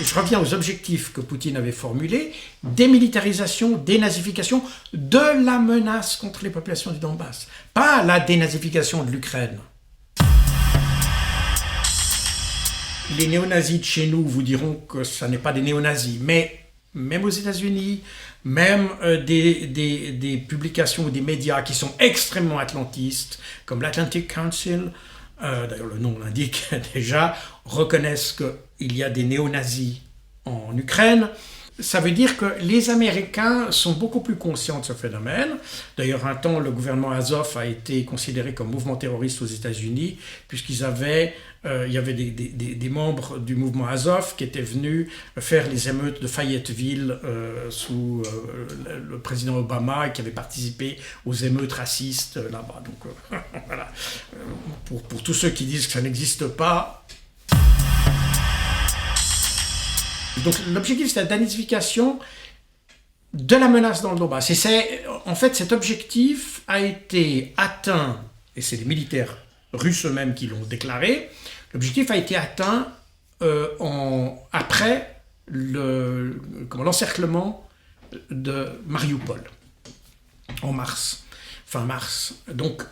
je reviens aux objectifs que Poutine avait formulés, démilitarisation, dénazification de la menace contre les populations du Donbass, pas la dénazification de l'Ukraine. Les néo-nazis de chez nous vous diront que ça n'est pas des néo-nazis, mais même aux États-Unis, même des publications ou des médias qui sont extrêmement atlantistes, comme l'Atlantic Council, d'ailleurs le nom l'indique déjà, reconnaissent qu'il y a des néo-nazis en Ukraine. Ça veut dire que les Américains sont beaucoup plus conscients de ce phénomène. D'ailleurs, un temps, le gouvernement Azov a été considéré comme mouvement terroriste aux États-Unis, puisqu'il y avait des membres du mouvement Azov qui étaient venus faire les émeutes de Fayetteville sous le président Obama et qui avaient participé aux émeutes racistes là-bas. Donc voilà. Pour tous ceux qui disent que ça n'existe pas. Donc l'objectif, c'est la dénazification de la menace dans le Donbass. Et en fait, cet objectif a été atteint, et c'est les militaires russes eux-mêmes qui l'ont déclaré, l'objectif a été atteint après l'encerclement de Mariupol, en mars, fin mars. Donc,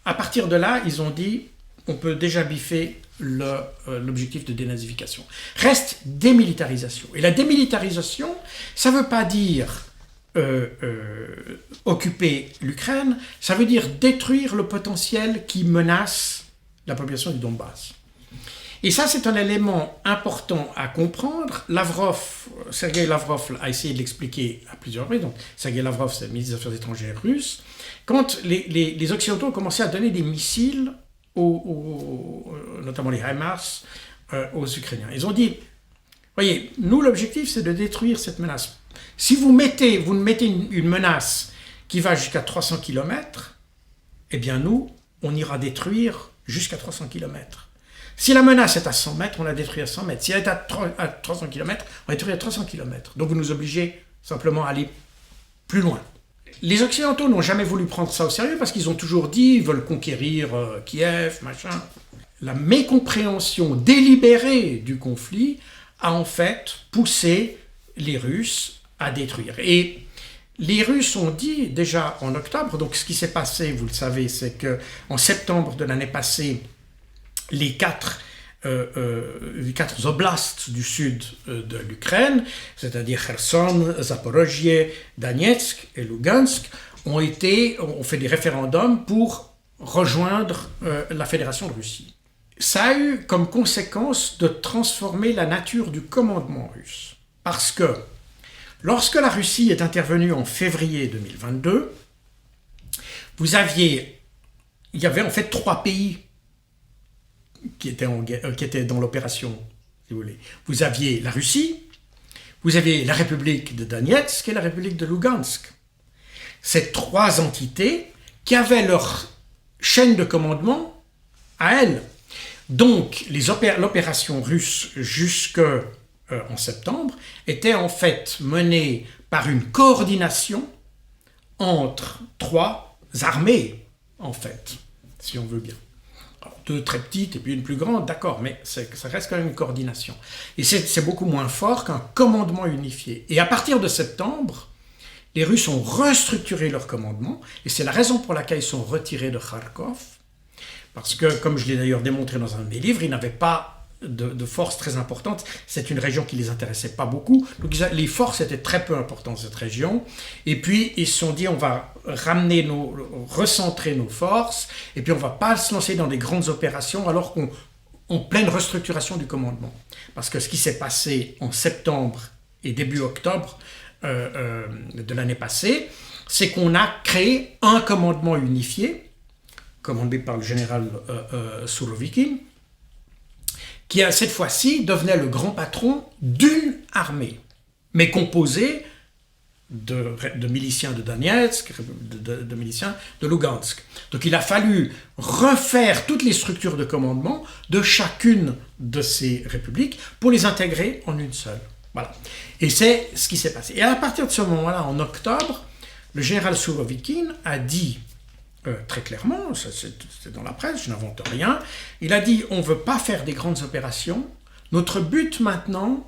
à partir de là, ils ont dit, on peut déjà biffer l'objectif de dénazification. Reste démilitarisation. Et la démilitarisation, ça ne veut pas dire occuper l'Ukraine, ça veut dire détruire le potentiel qui menace la population du Donbass. Et ça, c'est un élément important à comprendre. Sergueï Lavrov a essayé de l'expliquer à plusieurs reprises. Donc, Sergueï Lavrov, c'est le ministre des Affaires étrangères russe. Quand les Occidentaux ont commencé à donner des missiles notamment les HIMARS, aux Ukrainiens. Ils ont dit, voyez, nous l'objectif c'est de détruire cette menace. Si vous mettez une menace qui va jusqu'à 300 km, eh bien nous, on ira détruire jusqu'à 300 km. Si la menace est à 100 mètres, on la détruit à 100 mètres. Si elle est à 300 km, on la détruit à 300 km. Donc vous nous obligez simplement à aller plus loin. Les Occidentaux n'ont jamais voulu prendre ça au sérieux parce qu'ils ont toujours dit ils veulent conquérir Kiev, machin. La mécompréhension délibérée du conflit a en fait poussé les Russes à détruire. Et les Russes ont dit déjà en octobre, donc ce qui s'est passé, vous le savez, c'est qu'en septembre de l'année passée, les quatre oblasts du sud de l'Ukraine, c'est-à-dire Kherson, Zaporozhye, Donetsk et Lugansk, ont fait des référendums pour rejoindre la Fédération de Russie. Ça a eu comme conséquence de transformer la nature du commandement russe. Parce que lorsque la Russie est intervenue en février 2022, il y avait en fait 3 pays qui étaient dans l'opération, si vous voulez. Vous aviez la Russie, vous aviez la République de Donetsk et la République de Lugansk. Ces 3 entités qui avaient leur chaîne de commandement à elles. Donc, l'opération russe jusqu'en septembre était en fait menée par une coordination entre 3 armées, en fait, si on veut bien. Alors, 2 très petites et puis une plus grande, d'accord, mais ça reste quand même une coordination. Et c'est beaucoup moins fort qu'un commandement unifié. Et à partir de septembre, les Russes ont restructuré leur commandement, et c'est la raison pour laquelle ils sont retirés de Kharkov, parce que, comme je l'ai d'ailleurs démontré dans un de mes livres, ils n'avaient pas de force très importante. C'est une région qui ne les intéressait pas beaucoup. Donc les forces étaient très peu importantes dans cette région. Et puis ils se sont dit, on va recentrer nos forces, et puis on ne va pas se lancer dans des grandes opérations alors qu'on en pleine restructuration du commandement. Parce que ce qui s'est passé en septembre et début octobre de l'année passée, c'est qu'on a créé un commandement unifié, commandé par le général Surovikin, qui cette fois-ci devenait le grand patron d'une armée, mais composée de miliciens de Donetsk, de miliciens de Lugansk. Donc il a fallu refaire toutes les structures de commandement de chacune de ces républiques pour les intégrer en une seule. Voilà. Et c'est ce qui s'est passé. Et à partir de ce moment-là, en octobre, le général Surovikin a dit très clairement, c'est dans la presse, je n'invente rien, il a dit on ne veut pas faire des grandes opérations, notre but maintenant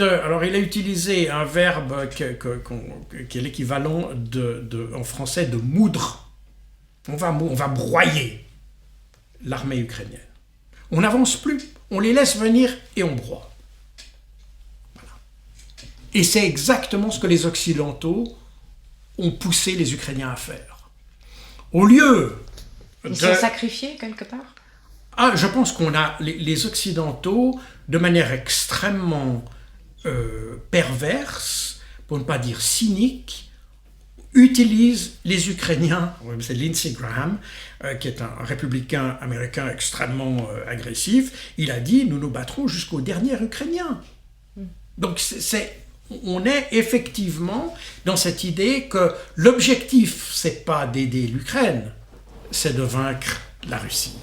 Alors, il a utilisé un verbe qui est l'équivalent en français de moudre. On va broyer l'armée ukrainienne. On n'avance plus, on les laisse venir et on broie. Voilà. Et c'est exactement ce que les Occidentaux ont poussé les Ukrainiens à faire. Au lieu de... Ils sont sacrifiés quelque part? Je pense qu'on a les Occidentaux, de manière extrêmement perverse, pour ne pas dire cynique, utilisent les Ukrainiens. C'est Lindsey Graham, qui est un républicain américain extrêmement agressif. Il a dit « Nous nous battrons jusqu'au dernier Ukrainien ». Donc on est effectivement dans cette idée que l'objectif, c'est pas d'aider l'Ukraine, c'est de vaincre la Russie.